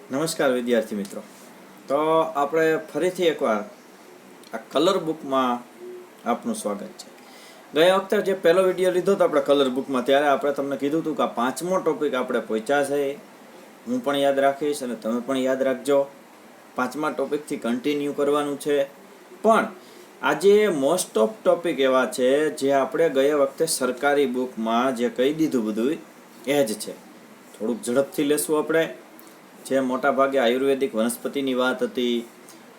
નમસ્કાર વિદ્યાર્થી મિત્રો. તો આપણે ફરીથી એકવાર આ કલર બુકમાં આપનું સ્વાગત છે. ગયા વખતે જે પહેલો વિડીયો લીધો હતો આપણે કલર બુકમાં, ત્યારે આપણે તમને કીધું હતું કે આ 5મો ટોપિક આપણે પહોંચ્યા છે. હું પણ યાદ રાખીશ અને તમે પણ યાદ રાખજો. 5મા ટોપિકથી કન્ટિન્યુ કરવાનું છે. પણ આજે મોસ્ટ ઓફ ટોપિક એવા છે જે આપણે ગયા વખતે સરકારી બુકમાં જે કહી દીધું બધું એ જ છે. થોડુંક ઝડપથી લેશું આપણે. જે મોટાભાગે આયુર્વેદિક વનસ્પતિની વાત હતી,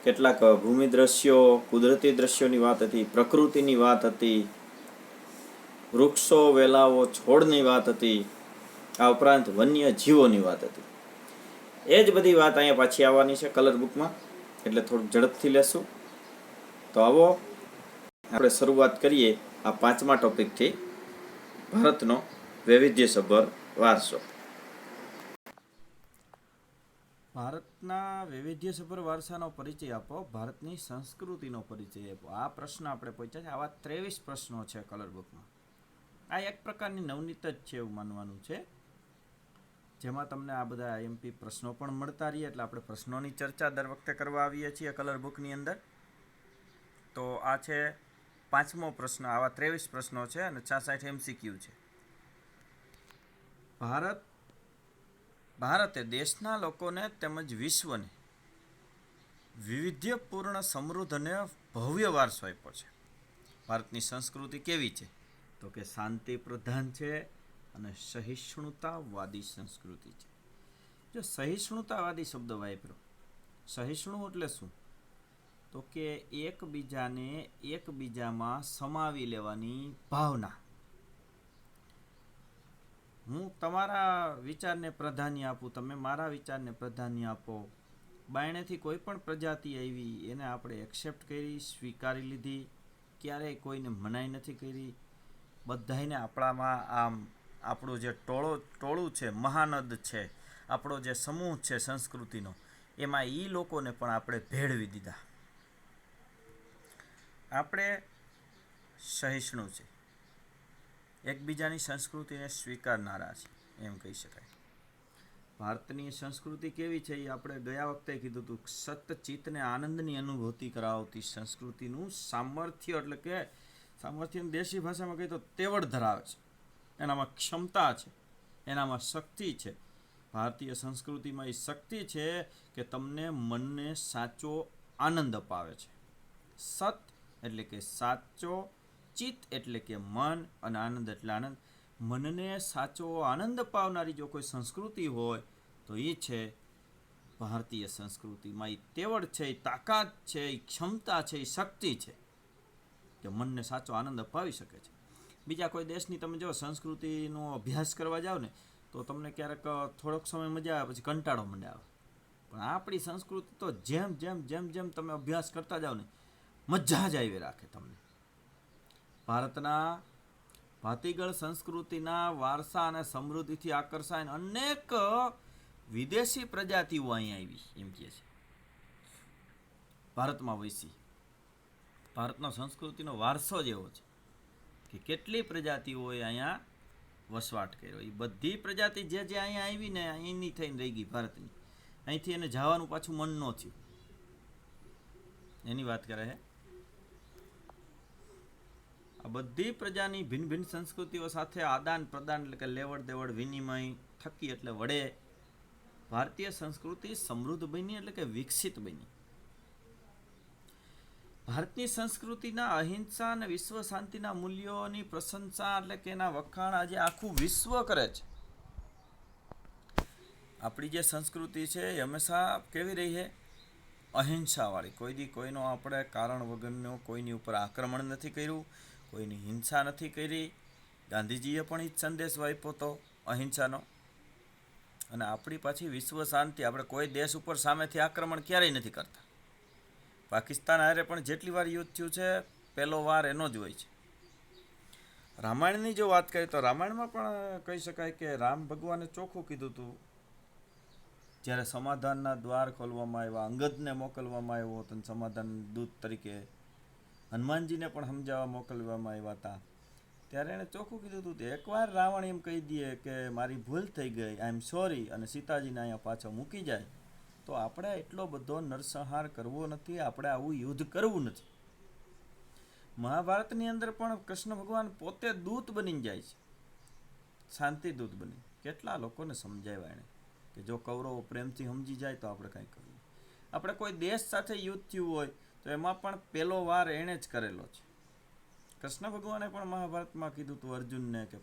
કેટલાક ભૂમિ દ્રશ્યો, કુદરતી દ્રશ્યોની વાત હતી, પ્રકૃતિની વાત હતી, વૃક્ષો, વેલાઓ, છોડની વાત હતી, આ ઉપરાંત વન્ય જીવોની વાત હતી. એ જ બધી વાત અહીંયા પાછી આવવાની છે કલર બુકમાં, એટલે થોડુંક ઝડપથી લેશું. તો આવો આપણે શરૂઆત કરીએ આ 5મા ટોપિકથી, ભારતનો વૈવિધ્યસભર વારસો. ભારતના વૈવિધ્યસભર વારસાનો પરિચય આપો, ભારતની સંસ્કૃતિનો પરિચય આપો. આ પ્રશ્ન આપણે પૂછ્યા છે. આવા 23 પ્રશ્નો છે કલર બુકમાં. આ એક પ્રકારની નવનીત જ છે એવું માનવાનું છે, જેમાં તમને આ બધા આઈએમપી પ્રશ્નો પણ મળતા રહીએ. એટલે આપણે પ્રશ્નોની ચર્ચા દર વખતે કરવા આવીએ છીએ કલર બુકની અંદર. તો આ છે 5મો પ્રશ્ન. આવા 23 પ્રશ્નો છે અને 66 MCQ છે. ભારતે દેશના લોકોને તેમજ વિશ્વને વૈવિધ્યપૂર્ણ, સમૃદ્ધ અને ભવ્ય વારસો આપ્યો છે. ભારતની સંસ્કૃતિ કેવી છે? તો કે શાંતિ પ્રધાન છે અને સહિષ્ણુતાવાદી સંસ્કૃતિ છે. જો સહિષ્ણુતાવાદી શબ્દ વાપર્યો, સહિષ્ણુ એટલે શું? તો કે એકબીજામાં સમાવી લેવાની ભાવના. હું તમારા વિચારને પ્રાધાન્ય આપું, તમે મારા વિચારને પ્રાધાન્ય આપો. બાયણેથી કોઈ પણ પ્રજાતિ આવી એને આપણે એક્સેપ્ટ કરી, સ્વીકારી લીધી. ક્યારેય કોઈને મનાઈ નથી કરી. બધાને આપણામાં આમ આપણું જે ટોળું છે, મહાનદ છે, આપણો જે સમૂહ છે સંસ્કૃતિનો, એમાં એ લોકોને પણ આપણે ભેળવી દીધા. આપણે સહિષ્ણુ છે, એકબીજાની સંસ્કૃતિને સ્વીકારનારા છે, એમ કહી શકાય. ભારતની સંસ્કૃતિ કેવી છે એ આપણે ગયા વખતે કીધું હતું. સતચિત્તને આનંદની અનુભૂતિ કરાવતી સંસ્કૃતિનું સામર્થ્ય, એટલે કે સામર્થ્યની દેશી ભાષામાં કહીએ તો તેવડ ધરાવે છે. એનામાં ક્ષમતા છે, એનામાં શક્તિ છે. ભારતીય સંસ્કૃતિમાં એ શક્તિ છે કે તમને મનને સાચો આનંદ અપાવે છે. સત એટલે કે સાચો, ચિત્ત એટલે કે મન, અને આનંદ એટલે આનંદ. મનને સાચો આનંદ અપાવનારી જો કોઈ સંસ્કૃતિ હોય તો એ છે ભારતીય સંસ્કૃતિમાં. એ તેવડ છે, એ તાકાત છે, એ ક્ષમતા છે, એ શક્તિ છે કે મનને સાચો આનંદ અપાવી શકે છે. બીજા કોઈ દેશની તમે જો સંસ્કૃતિનો અભ્યાસ કરવા જાઓ ને તો તમને ક્યારેક થોડોક સમય મજા આવે, પછી કંટાળો મંડે આવે. પણ આપણી સંસ્કૃતિ તો જેમ જેમ જેમ જેમ તમે અભ્યાસ કરતા જાઓ ને મજા જ આવી રાખે તમને. ભારતના ભાતીગળ સંસ્કૃતિના વારસા અને સમૃદ્ધિથી આકર્ષાઈને અનેક વિદેશી પ્રજાતિઓ અહીં આવી, એમ કહે છે. ભારતમાં વસી. ભારતનો સંસ્કૃતિનો વારસો જ એવો છે કે કેટલી પ્રજાતિઓએ અહીંયા વસવાટ કર્યો. એ બધી પ્રજાતિ જે અહીંયા આવી ને અહીંની થઈને રહી ગઈ ભારતની. અહીંથી એને જવાનું પાછું મન ન થયું, એની વાત કરે છે. આ બધી પ્રજાની ભિન્ન ભિન્ન સંસ્કૃતિઓ સાથે આદાન પ્રદાન, એટલે કે લેવડ દેવડ, વિનિમય થકી એટલે વડે ભારતીય સંસ્કૃતિ સમૃદ્ધ બની, એટલે કે વિકસિત બની. ભારતની સંસ્કૃતિના અહિંસા અને વિશ્વ શાંતિના મૂલ્યોની પ્રશંસા, એટલે કે એના વખાણ આજે આખું વિશ્વ કરે છે. આપણી જે સંસ્કૃતિ છે એ હંમેશા કેવી રહી છે? અહિંસાવાળી. કોઈ દી કોઈનો આપણે કારણ વગરનો કોઈની ઉપર આક્રમણ નથી કર્યું, કોઈની હિંસા નથી કરી. ગાંધીજીએ પણ એ જ સંદેશ આપ્યો હતો અહિંસાનો. અને આપણી પાછી વિશ્વ શાંતિ. આપણે કોઈ દેશ ઉપર સામેથી આક્રમણ ક્યારેય નથી કરતા. પાકિસ્તાન હારે પણ જેટલી વાર યુદ્ધ થયું છે, પહેલો વાર એનો જ હોય છે. રામાયણની જો વાત કરીએ તો રામાયણમાં પણ કહી શકાય કે રામ ભગવાને ચોખ્ખું કીધું હતું. જ્યારે સમાધાનના દ્વાર ખોલવામાં આવ્યા, અંગદને મોકલવામાં આવ્યો હતો સમાધાન દૂત તરીકે, હનુમાનજીને પણ સમજાવવા મોકલવામાં આવ્યા હતા, ત્યારે એણે ચોખ્ખું કીધું હતું કે એકવાર રાવણ એમ કહી દે કે મારી ભૂલ થઈ ગઈ, આઈ એમ સોરી, અને સીતાજીને અહીંયા પાછો મૂકી જાય, તો આપણે એટલો બધો નરસંહાર કરવો નથી, આપણે આવું યુદ્ધ કરવું નથી. મહાભારતની અંદર પણ કૃષ્ણ ભગવાન પોતે દૂત બની જાય છે, શાંતિ દૂત બની. કેટલા લોકોને સમજાવ્યા એણે કે જો કૌરવો પ્રેમથી સમજી જાય તો આપણે કાંઈ કરવું. આપણે કોઈ દેશ સાથે યુદ્ધ થયું હોય તો એમાં પણ પહેલો વાર એણે જ કરેલો છે. કૃષ્ણ ભગવાને પણ મહાભારતમાં કીધું હતું અર્જુનને કે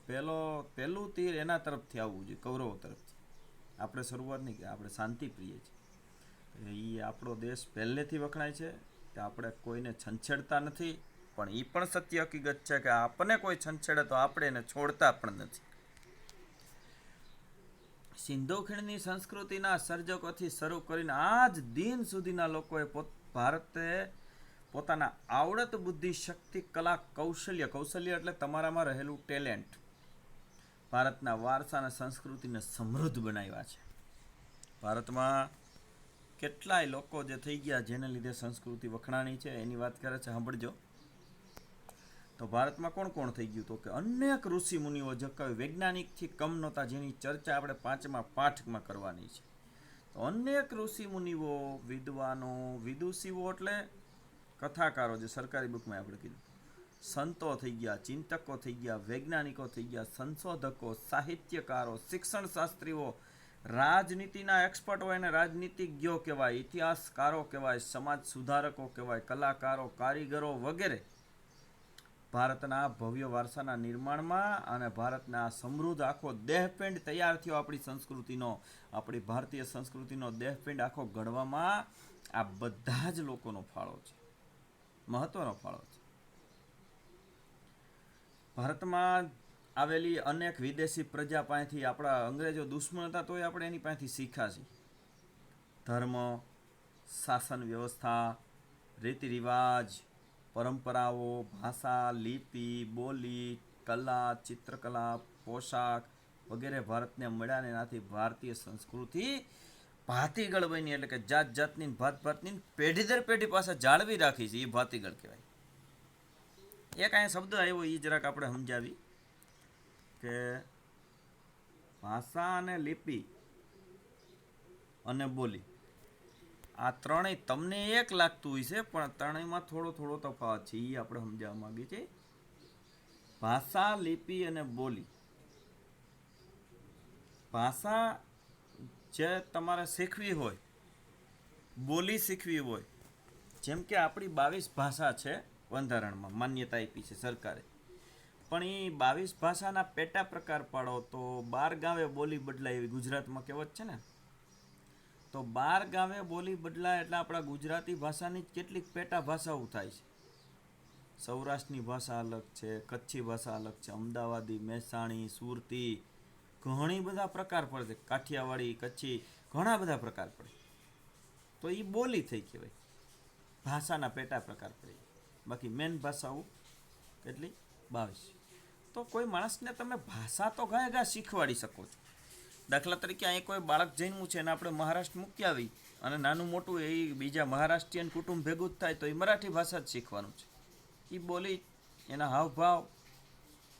પહેલું તીર એના તરફથી આવવું જોઈએ, કૌરવો તરફથી. આપણે શરૂઆત નહીં કે આપણે શાંતિ પ્રિય છીએ. એ આપણો દેશ પહેલેથી વખણાય છે કે આપણે કોઈને છંછેડતા નથી, પણ એ પણ સત્ય હકીકત છે કે આપણને કોઈ છંછેડે તો આપણે એને છોડતા પણ નથી. સિંધુ ખીણની સંસ્કૃતિના સર્જકોથી શરૂ કરીને આજ દિન સુધીના લોકોએ ભારતે પોતાના આવડત, બુદ્ધિ, શક્તિ, કલા, કૌશલ્ય એટલે તમારામાં રહેલું ટેલેન્ટ, ભારતના વારસા અને સંસ્કૃતિને સમૃદ્ધ બનાવ્યા છે. ભારતમાં કેટલાય લોકો જે થઈ ગયા જેને લીધે સંસ્કૃતિ વખણાણી છે એની વાત કરે છે, સાંભળજો. તો ભારતમાં કોણ કોણ થઈ ગયું? તો કે અનેક ઋષિ મુનિઓ જે કઈ વૈજ્ઞાનિકથી કમ નહોતા, જેની ચર્ચા આપણે 5મા પાઠમાં કરવાની છે. તો અનેક ઋષિ મુનિઓ, વિદ્વાનો, વિદુષીઓ એટલે કથાકારો, જે સરકારી બુકમાં આપણે કીધું, સંતો થઈ ગયા, ચિંતકો થઈ ગયા, વૈજ્ઞાનિકો થઈ ગયા, સંશોધકો, સાહિત્યકારો, શિક્ષણ શાસ્ત્રીઓ, રાજનીતિના એક્સપર્ટ હોય એને રાજનીતિજ્ઞો કહેવાય, ઇતિહાસકારો કહેવાય, સમાજ સુધારકો કહેવાય, કલાકારો, કારીગરો વગેરે ભારતના ભવ્ય વારસાના નિર્માણમાં અને ભારતના સમૃદ્ધ આખો દેહપિંડ તૈયાર થયો આપણી સંસ્કૃતિનો, આપણી ભારતીય સંસ્કૃતિનો દેહપિંડ આખો ઘડવામાં આ બધા જ લોકોનો ફાળો છે, મહત્વનો ફાળો છે. ભારતમાં આવેલી અનેક વિદેશી પ્રજા પાસેથી, આપણા અંગ્રેજો દુશ્મન હતા તોય આપણે એની પાસેથી શીખ્યા છીએ. ધર્મ, શાસન વ્યવસ્થા, રીતિ રિવાજ, પરંપરાઓ, ભાષા, લિપિ, બોલી, કલા, ચિત્રકલા, પોશાક વગેરે ભારતને મળ્યા ને એનાથી ભારતીય સંસ્કૃતિ ભાતીગળ બની, એટલે કે જાત જાતની ભાત ભાતની પેઢી દર પેઢી પાસે જાળવી રાખી છે, એ ભાતીગળ કહેવાય. એક અહીંયા શબ્દ આવ્યો એ જરાક આપણે સમજાવી કે ભાષા અને લિપિ અને બોલી આ ત્રણેય તમને એક લાગતું હોય છે, પણ ત્રણેયમાં થોડો થોડો તફાવત છે, એ આપણે સમજાવવા માંગીએ છીએ. ભાષા, લિપિ અને બોલી. ભાષા જે તમારે શીખવી હોય, બોલી શીખવી હોય, જેમ કે આપણી 22 ભાષા છે બંધારણમાં માન્યતા આપી છે સરકારે, પણ એ 22 ભાષાના પેટા પ્રકાર પાડો તો 12 ગાવે બોલી બદલાય, એવી ગુજરાતમાં કહેવત છે ને. તો 12 ગાવે બોલી બદલાય એટલે આપણા ગુજરાતી ભાષાની કેટલીક પેટા ભાષાઓ થાય છે. સૌરાષ્ટ્રની ભાષા અલગ છે, કચ્છી ભાષા અલગ છે, અમદાવાદી, મહેસાણી, સુરતી, ઘણી બધા પ્રકાર પડે છે, કાઠિયાવાડી, કચ્છી, ઘણા બધા પ્રકાર પડે. તો એ બોલી થઈ કહેવાય, ભાષાના પેટા પ્રકાર પડે. બાકી મેન ભાષાઓ કેટલી? 22. તો કોઈ માણસને તમે ભાષા તો ઘા શીખવાડી શકો છો. દાખલા તરીકે અહીં કોઈ બાળક જન્મ્યું છે અને આપણે મહારાષ્ટ્ર મૂકી આવી અને નાનું મોટું એ બીજા મહારાષ્ટ્રીયન કુટુંબ ભેગું જ થાય તો એ મરાઠી ભાષા જ શીખવાનું છે. એ બોલી, એના હાવભાવ,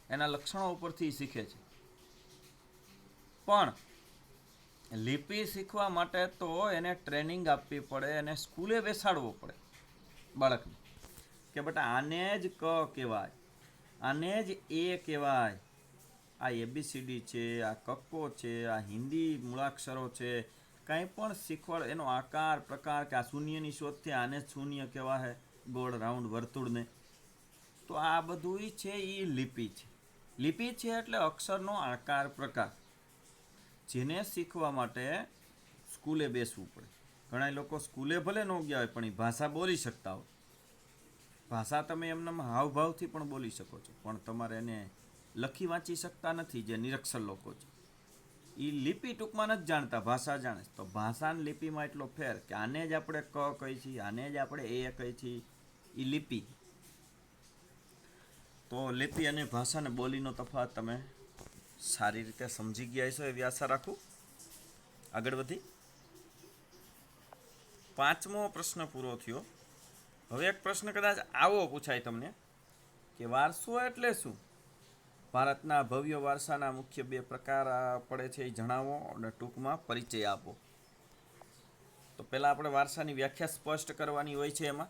એના લક્ષણો ઉપરથી શીખે છે. પણ લિપિ શીખવા માટે તો એને ટ્રેનિંગ આપવી પડે, એને સ્કૂલે બેસાડવો પડે બાળકને, કે બેટા આને જ ક કહેવાય, આને જ એ કહેવાય, આ ABCD છે, આ કક્કો છે, આ હિન્દી મૂળાક્ષરો છે, કંઈ પણ શીખવાડ, એનો આકાર પ્રકાર, કે આ શૂન્યની શોધથી આને જ શૂન્ય કહેવાય, ગોળ રાઉન્ડ વર્તુળને. તો આ બધું છે એ લિપિ છે. લિપિ છે એટલે અક્ષરનો આકાર પ્રકાર, જેને શીખવા માટે સ્કૂલે બેસવું પડે. ઘણા લોકો સ્કૂલે ભલે ન ગયા હોય પણ એ ભાષા બોલી શકતા હોય. ભાષા તમે એમના હાવભાવથી પણ બોલી શકો છો, પણ તમારે એને લખી વાંચી શકતા નથી, જે નિરક્ષર લોકો છે. એ લિપિ ટૂંકમાં નથી જાણતા, ભાષા જાણે. તો ભાષા અને લિપિમાં એટલો ફેર કે આને જ આપણે ક કહી છીએ, આને જ આપણે એ કહી છીએ, એ લિપિ. તો લિપિ અને ભાષા અને બોલીનો તફાવત તમે સારી રીતે સમજી ગયા છો એવી આશા રાખું. આગળ વધી 5મો પ્રશ્ન પૂરો થયો. હવે એક પ્રશ્ન કદાચ આવો પૂછાય તમને કે વારસો એટલે શું? ભારતના ભવ્ય વારસાના મુખ્ય 2 પ્રકાર પડે છે, એ જણાવો અને ટૂંકમાં પરિચય આપો. તો તો પહેલાં આપણે વારસાની વ્યાખ્યા સ્પષ્ટ કરવાની હોય છે. એમાં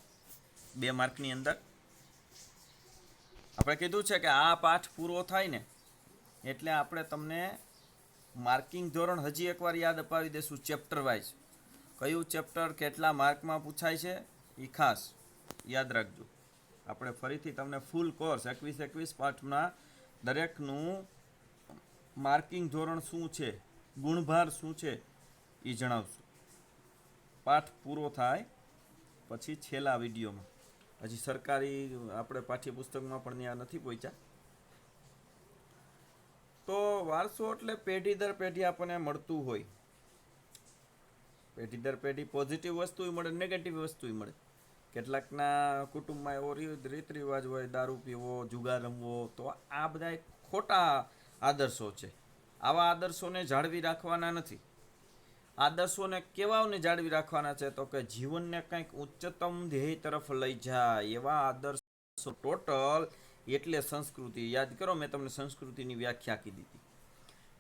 2 માર્કની અંદર આપણે કીધું છે કે આ પાઠ પૂરો થાય ને એટલે આપણે તમને માર્કિંગ ધોરણ હજી એકવાર યાદ અપાવી દઈશું. ચેપ્ટર વાઇઝ કયું ચેપ્ટર કેટલા માર્કમાં પૂછાય છે એ ખાસ યાદ રાખજો. આપણે ફરીથી તમને ફૂલ કોર્સ 21 પાઠના દરેકનું માર્કિંગ ધોરણ શું છે, ગુણભાર શું છે એ જણાવશું. પાઠ પૂરો થાય પછી છેલ્લા વિડીયોમાં. હજી સરકારી આપણે પાઠ્યપુસ્તકમાં પણ ત્યાં નથી પહોંચ્યા. તો વારસો એટલે પેઢી દર પેઢી આપણને મળતું હોય. પેઢી દર પેઢી પોઝિટિવ વસ્તુ મળે, નેગેટિવ વસ્તુ મળે. કેટલાકના કુટુંબમાં એવો રીત રિવાજ હોય, દારૂ પીવો, જુગાર રમવો, તો આ બધા ખોટા આદર્શો છે. આવા આદર્શોને જાળવી રાખવાના નથી. આદર્શોને કેવાઓને જાળવી રાખવાના છે તો કે જીવનને કંઈક ઉચ્ચતમ ધ્યેય તરફ લઈ જાય એવા આદર્શો. ટોટલ એટલે સંસ્કૃતિ. યાદ કરો, મેં તમને સંસ્કૃતિની વ્યાખ્યા કીધી હતી.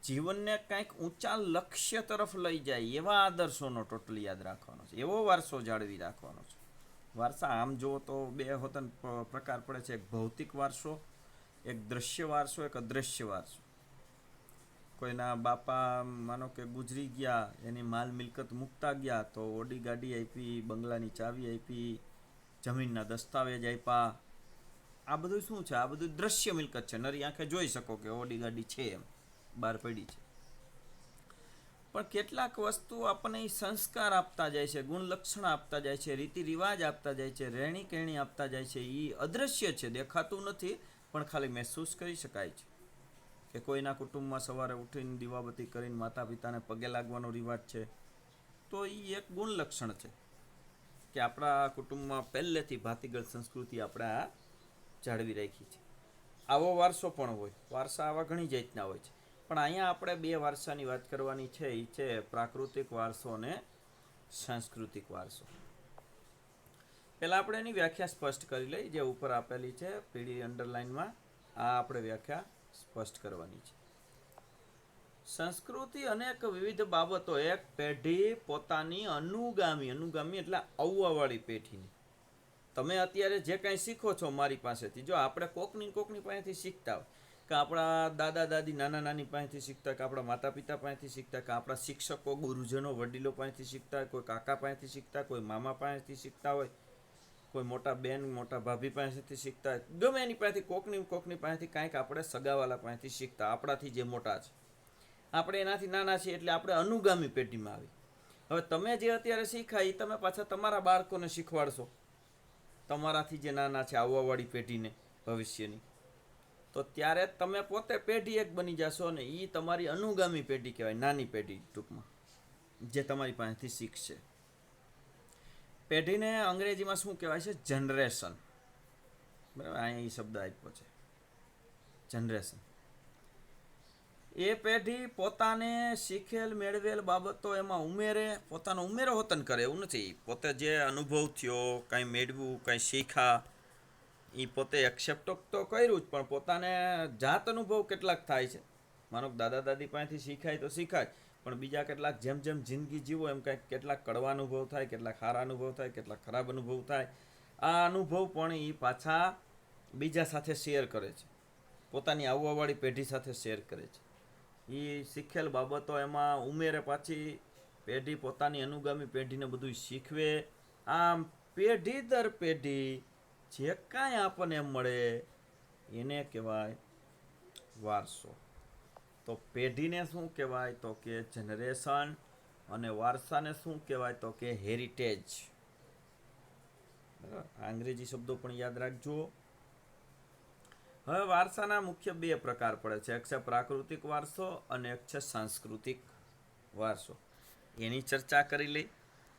જીવનને કંઈક ઊંચા લક્ષ્ય તરફ લઈ જાય એવા આદર્શોનો ટોટલ યાદ રાખવાનો છે. એવો વારસો જાળવી રાખવાનો છે. વારસા આમ જુઓ તો 2 હોતન પ્રકાર પડે છે. એક ભૌતિક વારસો, એક દ્રશ્ય વારસો, એક અદ્રશ્ય વારસો. કોઈના બાપા માનો કે ગુજરી ગયા, એની માલ મિલકત મૂકતા ગયા તો ઓડી ગાડી આપી, બંગલાની ચાવી આપી, જમીનના દસ્તાવેજ આપ્યા. આ બધું શું છે? આ બધું દ્રશ્ય મિલકત છે. નરી આંખે જોઈ શકો કે ઓડી ગાડી છે, એમ બહાર પડી છે. પણ કેટલાક વસ્તુ આપણને સંસ્કાર આપતા જાય છે, ગુણ લક્ષણ આપતા જાય છે, રીતિ રિવાજ આપતા જાય છે, રહેણી કહેણી આપતા જાય છે. એ અદ્રશ્ય છે, દેખાતું નથી, પણ ખાલી મહેસૂસ કરી શકાય છે. કે કોઈના કુટુંબમાં સવારે ઉઠીને દીવાબત્તી કરીને માતા પિતાને પગે લાગવાનો રિવાજ છે, તો એ એક ગુણ લક્ષણ છે કે આપણા કુટુંબમાં પહેલેથી ભાતીગળ સંસ્કૃતિ આપણે આ જાળવી રાખી છે. આવો વારસો પણ હોય. વારસા આવા ઘણી જાતના હોય છે, પણ અહીંયા આપણે 2 વારસાની વાત કરવાની છે. એ છે પ્રાકૃતિક વારસો અને સાંસ્કૃતિક વારસો. પહેલાં આપણે એની વ્યાખ્યા સ્પષ્ટ કરી લઈ, જે ઉપર આપેલી છે પીળી અંડરલાઇનમાં. આ આપણે વ્યાખ્યા સ્પષ્ટ કરવાની છે. સંસ્કૃતિ અનેક વિવિધ બાબતો એક પેઢી પોતાની અનુગામી એટલે આવવાવાળી પેઢીની. તમે અત્યારે જે કાંઈ શીખો છો મારી પાસેથી, જો આપણે કોકની પાસેથી શીખતા હોય, કે આપણા દાદા દાદી નાના નાની પાસેથી શીખતા, કે આપણા માતા પિતા પાસેથી શીખતા, કે આપણા શિક્ષકો ગુરુજનો વડીલો પાસેથી શીખતા હોય, કોઈ કાકા પાસેથી શીખતા, કોઈ મામા પાસેથી શીખતા હોય, કોઈ મોટા બેન મોટા ભાભી પાસેથી શીખતા હોય, ગમે એની પાસેથી કોકની પાસેથી કાંઈક આપણે સગાવાલા પાસેથી શીખતા. આપણાથી જે મોટા છે, આપણે એનાથી નાના છીએ, એટલે આપણે અનુગામી પેઢીમાં આવી. હવે તમે જે અત્યારે શીખ્યા એ તમે પાછા તમારા બાળકોને શીખવાડશો, તમારાથી જે નાના છે આવવાવાળી પેઢીને ભવિષ્યની. તો ત્યારે તમે પોતે પેઢી એક બની જશો અને એ તમારી અનુગામી પેઢી કહેવાય, નાની પેઢી ટૂંકમાં, જે તમારી પાસેથી શીખશે. પેઢીને અંગ્રેજીમાં શું કહેવાય છે? જનરેશન. બરાબર, અહીંયા એ શબ્દ આપ્યો છે, જનરેશન. એ પેઢી પોતાને શીખેલ મેળવેલ બાબતો એમાં ઉમેરે, પોતાનો ઉમેરો હોતન કરે. એવું નથી, પોતે જે અનુભવ થયો, કાંઈ મેળવ્યું, કાંઈ શીખા, એ પોતે એક્સેપ્ટ તો કર્યું જ, પણ પોતાને જાત અનુભવ કેટલાક થાય છે. માનો દાદા દાદી પાસેથી શીખાય તો શીખાય, પણ બીજા કેટલાક જેમ જેમ જિંદગી જીવો એમ કંઈક કેટલાક કડવા અનુભવ થાય, કેટલાક સારા અનુભવ થાય, કેટલાક ખરાબ અનુભવ થાય. આ અનુભવ પણ એ પાછા બીજા સાથે શેર કરે છે, પોતાની આવવાવાળી પેઢી સાથે શેર કરે છે. એ શીખેલ બાબતો એમાં ઉમેરે, પાછી પેઢી પોતાની અનુગામી પેઢીને બધું શીખવે. આમ પેઢી દર પેઢી જે કાંઈ આપણને મળે એને કહેવાય વારસો. તો પેઢીને શું કહેવાય તો કે જનરેશન, અને વારસાને શું કહેવાય તો કે હેરિટેજ. અંગ્રેજી શબ્દો પણ યાદ રાખજો. હવે વારસાના મુખ્ય 2 પ્રકાર પડે છે. એક છે પ્રાકૃતિક વારસો અને એક છે સાંસ્કૃતિક વારસો. એની ચર્ચા કરી લઈ.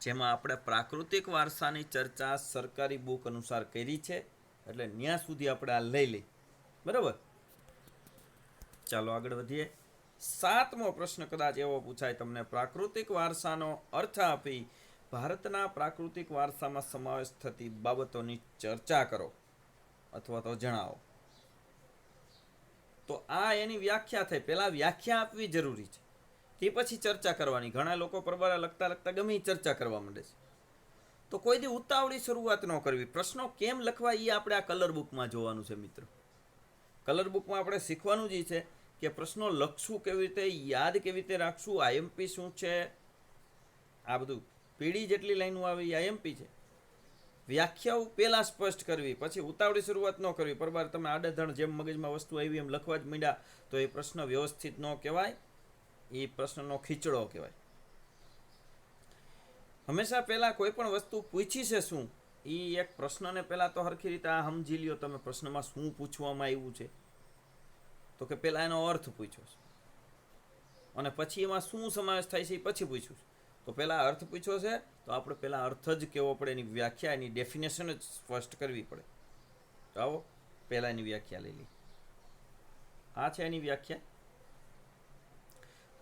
જેમાં આપણે પ્રાકૃતિક વારસાની ચર્ચા સરકારી બુક અનુસાર કરી છે, એટલે ત્યાં સુધી આપણે આ લઈ લઈ. બરાબર, ચાલો આગળ વધીએ. 7મો પ્રશ્ન કદાચ એવો પૂછાય તમને, પ્રાકૃતિક વારસાનો અર્થ આપી ભારતના પ્રાકૃતિક વારસામાં સમાવેશ થતી બાબતોની ચર્ચા કરો અથવા તો જણાવો. તો આ એની વ્યાખ્યા થઈ. પહેલાં વ્યાખ્યા આપવી જરૂરી છે. તે પછી ચર્ચા કરવાની. ઘણા લોકો પરબારા લખતા લખતા ગમે ચર્ચા કરવા માંડે છે. તો કોઈ દી ઉતાવળી શરૂઆત ન કરવી. પ્રશ્નો કેમ લખવા એ આપણે આ કલર બુકમાં જોવાનું છે મિત્રો. કલર બુકમાં આપણે શીખવાનું જ છે કે પ્રશ્નો લખશું કેવી રીતે, યાદ કેવી રીતે રાખશું, આઈએમપી શું છે, આ બધું. પીડી જેટલી લાઈનો આવે એ આઈએમપી છે. વ્યાખ્યાઓ પહેલાં સ્પષ્ટ કરવી, પછી ઉતાવળી શરૂઆત ન કરવી. પરબાર તમે આડેધડ જેમ મગજમાં વસ્તુ આવી એમ લખવા જ માંડ્યા તો એ પ્રશ્ન વ્યવસ્થિત ન કહેવાય, એ પ્રશ્નનો ખીચડો કહેવાય. હંમેશા પહેલાં કોઈ પણ વસ્તુ પૂછી છે શું, એ એક પ્રશ્નને પહેલાં તો સરખી રીતે આ સમજી લ્યો તમે પ્રશ્નમાં શું પૂછવામાં આવ્યું છે. તો કે પહેલાં એનો અર્થ પૂછ્યો છે અને પછી એમાં શું સમાવેશ થાય છે એ પછી પૂછ્યું છે. તો પહેલાં અર્થ પૂછ્યો છે તો આપણે પહેલાં અર્થ જ કહેવો પડે, એની વ્યાખ્યા, એની ડેફિનેશન જ સ્પષ્ટ કરવી પડે. તો આવો પહેલાં એની વ્યાખ્યા લઈ લઈએ. આ છે એની વ્યાખ્યા.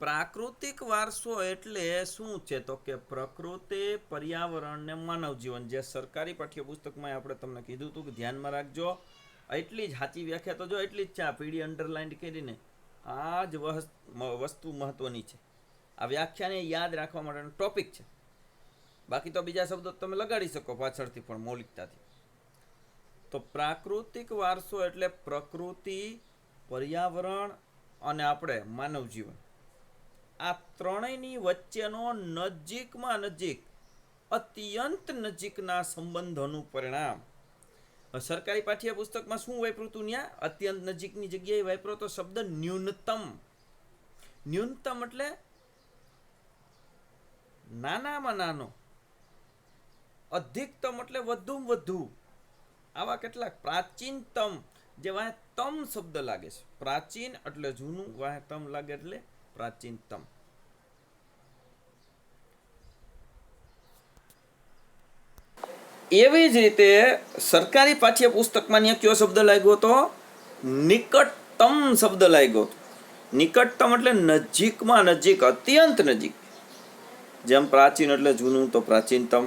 પ્રાકૃતિક વારસો એટલે શું છે? તો કે પ્રકૃતિ, પર્યાવરણ ને માનવ જીવન. જે સરકારી પાઠ્યપુસ્તકમાં આપણે તમને કીધું હતું કે ધ્યાનમાં રાખજો, એટલી જ સાચી વ્યાખ્યા તો જો એટલી જ છે. આ પીડી અંડરલાઇન કરીને આ જ વસ્તુ મહત્વની છે. આ વ્યાખ્યાને યાદ રાખવા માટેનો ટોપિક છે. બાકી તો બીજા શબ્દો તમે લગાડી શકો પાછળથી પણ મૌલિકતાથી. તો પ્રાકૃતિક વારસો એટલે પ્રકૃતિ, પર્યાવરણ અને આપણે માનવ જીવન, આ ત્રણેયની વચ્ચેનો નજીકમાં નજીક, અત્યંત નજીકના સંબંધોનું પરિણામ. સરકારી પાઠ્યપુસ્તકમાં શું વાપર્યું હતું? ત્યાં અત્યંત નજીકની જગ્યાએ વાપર્યો તો શબ્દ ન્યૂનતમ. ન્યૂનતમ એટલે નાનામાં નાનો, અધિકતમ એટલે વધુમાં વધુ. આવા કેટલાક પ્રાચીનતમ, જે વાંહે તમ શબ્દ લાગે છે. પ્રાચીન એટલે જૂનું, વાંહે તમ લાગે એટલે પ્રાચીનતમ. એવી જ રીતે સરકારી પાઠ્યપુસ્તકમાં કયો શબ્દ લાગ્યો તો? નિકટતમ શબ્દ લાગ્યો. નિકટતમ એટલે નજીકમાં નજીક, અત્યંત નજીક. જેમ પ્રાચીન એટલે જૂનું તો પ્રાચીનતમ,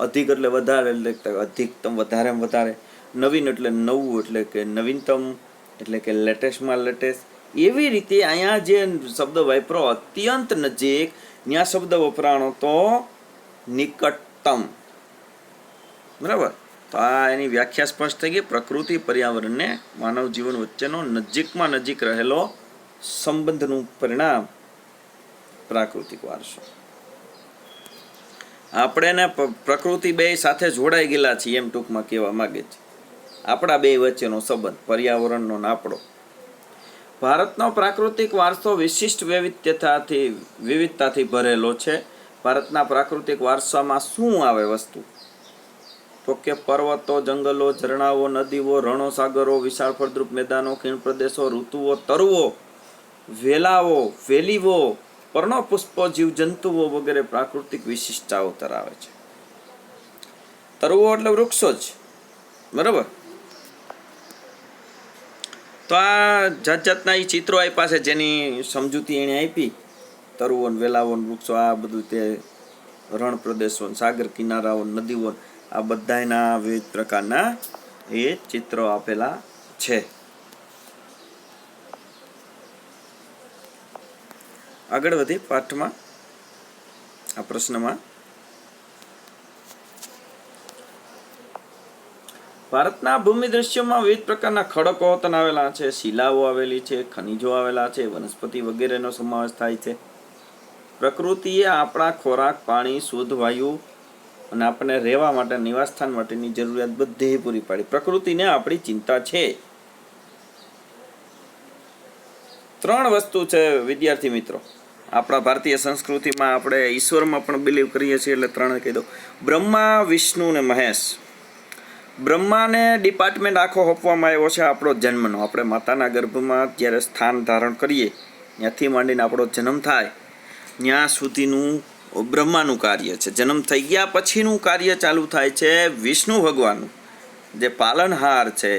અધિક એટલે વધારે એટલે અધિકતમ, વધારેમાં વધારે, નવીન એટલે નવું એટલે કે નવીનતમ, એટલે કે લેટેસ્ટમાં લેટેસ્ટ. એવી રીતે અહીંયા જે શબ્દ વાપરો અત્યંત નજીક, ત્યાં શબ્દ વપરાણો તો નિકટતમ. બરાબર? તો આ એની વ્યાખ્યા સ્પષ્ટ થઈ ગઈ. પ્રકૃતિ, પર્યાવરણ ને માનવ જીવન વચ્ચેનો નજીકમાં નજીક રહેલો સંબંધનું પરિણામ પ્રાકૃતિક વારસો. આપણે ને પ્રકૃતિ બે સાથે જોડાઈ ગયેલા છીએ એમ ટૂંકમાં કહેવા માંગે છે. આપણા બે વચ્ચેનો સંબંધ, પર્યાવરણનો ને આપણો. ભારતનો પ્રાકૃતિક વારસો વિશિષ્ટ વિવિધતાથી ભરેલો છે. ભારતના પ્રાકૃતિક વારસામાં શું આવે વસ્તુ? તો કે પર્વતો, જંગલો, ઝરણાઓ, નદીઓ, રણો, સાગરો, વિશાળ ફળદ્રુપ મેદાનો, ખીણ પ્રદેશો, ઋતુઓ, તરુઓ, વેલાઓ, વેલીઓ, પર્ણો, પુષ્પો, જીવજંતુઓ વગેરે પ્રાકૃતિક વિશિષ્ટતાઓ ધરાવે છે. તરુઓ એટલે વૃક્ષો જ. બરાબર? તો આ જાત જાતના એ ચિત્રો આપ્યા છે જેની સમજૂતી એણે આપી. તરુઓ, વેલાઓ, વૃક્ષો, આ બધું તે રણ પ્રદેશો, સાગર કિનારાઓ, નદીઓ, આ બધાના વિવિધ પ્રકારના એ ચિત્રો આપેલા છે. આગળ વધી પાઠમાં, આ પ્રશ્નમાં. ભારતના ભૂમિ દૃશ્યોમાં વિવિધ પ્રકારના ખડકો આવેલા છે, શિલાઓ આવેલી છે, ખનિજો આવેલા છે, વનસ્પતિ વગેરેનો સમાવેશ થાય છે. પ્રકૃતિએ આપણા ખોરાક, પાણી, શુદ્ધ વાયુ અને આપણને રહેવા માટે, નિવાસસ્થાન માટેની જરૂરિયાત બધી પૂરી પાડી. પ્રકૃતિને આપણી ચિંતા છે. 3 વસ્તુ છે વિદ્યાર્થી મિત્રો. આપણા ભારતીય સંસ્કૃતિમાં આપણે ઈશ્વરમાં પણ બિલીવ કરીએ છીએ એટલે 3 કહી દો. બ્રહ્મા, વિષ્ણુ ને મહેશ. બ્રહ્માને ડિપાર્ટમેન્ટ આખો આપવામાં આવ્યો છે આપણો જન્મનો. આપણે માતાના ગર્ભમાં જ્યારે સ્થાન ધારણ કરીએ ત્યાંથી માંડીને આપણો જન્મ થાય ત્યાં સુધીનું બ્રહ્માનું કાર્ય છે. જન્મ થઈ ગયા પછીનું કાર્ય ચાલુ થાય છે વિષ્ણુ ભગવાનનું, જે પાલનહાર છે,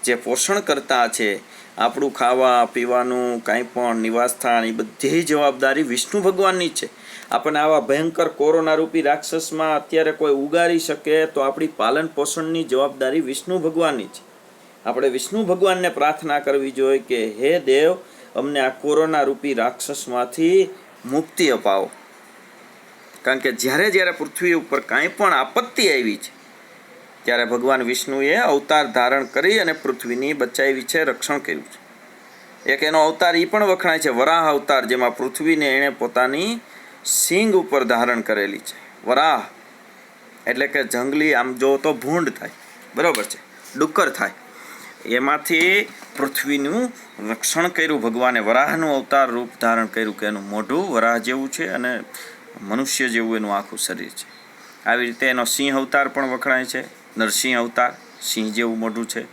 જે પોષણ કરતા છે. આપણું ખાવા પીવાનું, કાંઈ પણ નિવાસસ્થાન, એ બધી જવાબદારી વિષ્ણુ ભગવાનની છે. આપણને આવા ભયંકર કોરોના રૂપી રાક્ષસમાં અત્યારે કોઈ ઉગારી શકે તો આપણી પાલન પોષણની જવાબદારી વિષ્ણુ ભગવાનની છે. આપણે વિષ્ણુ ભગવાનને પ્રાર્થના કરવી જોઈએ કે હે દેવ, અમને આ કોરોના રૂપી રાક્ષસમાંથી મુક્તિ અપાવો. કારણ કે જ્યારે જ્યારે પૃથ્વી ઉપર કાંઈ પણ આપત્તિ આવી છે ત્યારે ભગવાન વિષ્ણુએ અવતાર ધારણ કરી અને પૃથ્વીની બચાવી છે, રક્ષણ કર્યું છે. એક એનો અવતાર એ પણ વખણાય છે વરાહ અવતાર, જેમાં પૃથ્વીને એણે પોતાની સિંગ ઉપર ધારણ કરેલી છે. વરાહ એટલે કે જંગલી, આમ જો તો ભૂંડ થાય, બરાબર છે, ડુક્કર થાય, એમાંથી પૃથ્વીનું રક્ષણ કર્યું ભગવાને. વરાહનું અવતાર રૂપ ધારણ કર્યું કે એનું મોઢું વરાહ જેવું છે અને મનુષ્ય જેવું એનું આખું શરીર છે. આવી રીતે એનો સિંહ અવતાર પણ વખણાય છે, નરસિંહ અવતાર, સિંહ જેવું મોઢું છે.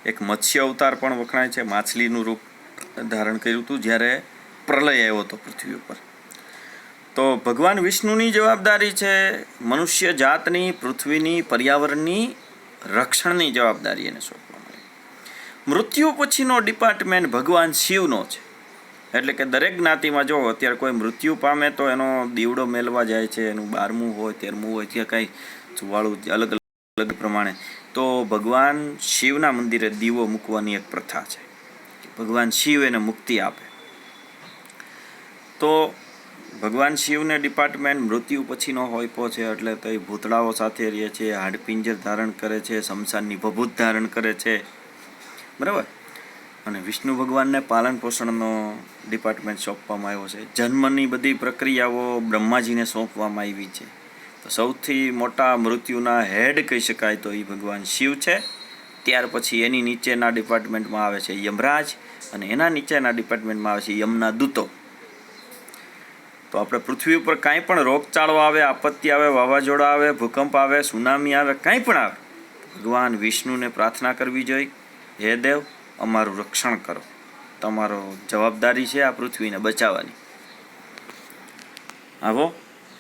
એક મત્સ્ય અવતાર પણ વખણાય છે, માછલીનું રૂપ ધારણ કર્યું હતું જ્યારે પ્રલય આવ્યો હતો પૃથ્વી ઉપર. તો ભગવાન વિષ્ણુની જવાબદારી છે મનુષ્ય જાતની, પૃથ્વીની, પર્યાવરણની રક્ષણની જવાબદારી એને સોંપવામાં આવી. મૃત્યુ પછીનો ડિપાર્ટમેન્ટ ભગવાન શિવનો છે. એટલે કે દરેક જ્ઞાતિમાં જો અત્યારે કોઈ મૃત્યુ પામે તો એનો દીવડો મેળવા જાય છે, એનું 12મું હોય 13મું હોય ત્યાં કાંઈ વાળું અલગ અલગ પ્રમાણે. તો ભગવાન શિવના મંદિરે દીવો મૂકવાની એક પ્રથા છે. ભગવાન શિવ એને મુક્તિ આપે. તો ભગવાન શિવને ડિપાર્ટમેન્ટ મૃત્યુ પછીનો હોઈપો છે, એટલે તો એ ભૂતળાઓ સાથે રહે છે, હાડપિંજર ધારણ કરે છે, શમશાનની ભભૂત ધારણ કરે છે, બરાબર. અને વિષ્ણુ ભગવાનને પાલન પોષણનો ડિપાર્ટમેન્ટ સોંપવામાં આવ્યો છે. જન્મની બધી પ્રક્રિયાઓ બ્રહ્માજીને સોંપવામાં આવી છે. તો સૌથી મોટા મૃત્યુના હેડ કહી શકાય તો એ ભગવાન શિવ છે. ત્યાર પછી એની નીચેના ડિપાર્ટમેન્ટમાં આવે છે યમરાજ, અને એના નીચેના ડિપાર્ટમેન્ટમાં આવે છે યમના દૂતો. તો આપણે પૃથ્વી ઉપર કાંઈ પણ રોગચાળો આવે, આપત્તિ આવે, વાવાઝોડા આવે, ભૂકંપ આવે, સુનામી આવે, કાંઈ પણ આવે, ભગવાન વિષ્ણુને પ્રાર્થના કરવી જોઈએ, હે દેવ અમારું રક્ષણ કરો, તમારો જવાબદારી છે આ પૃથ્વીને બચાવવાની. આવો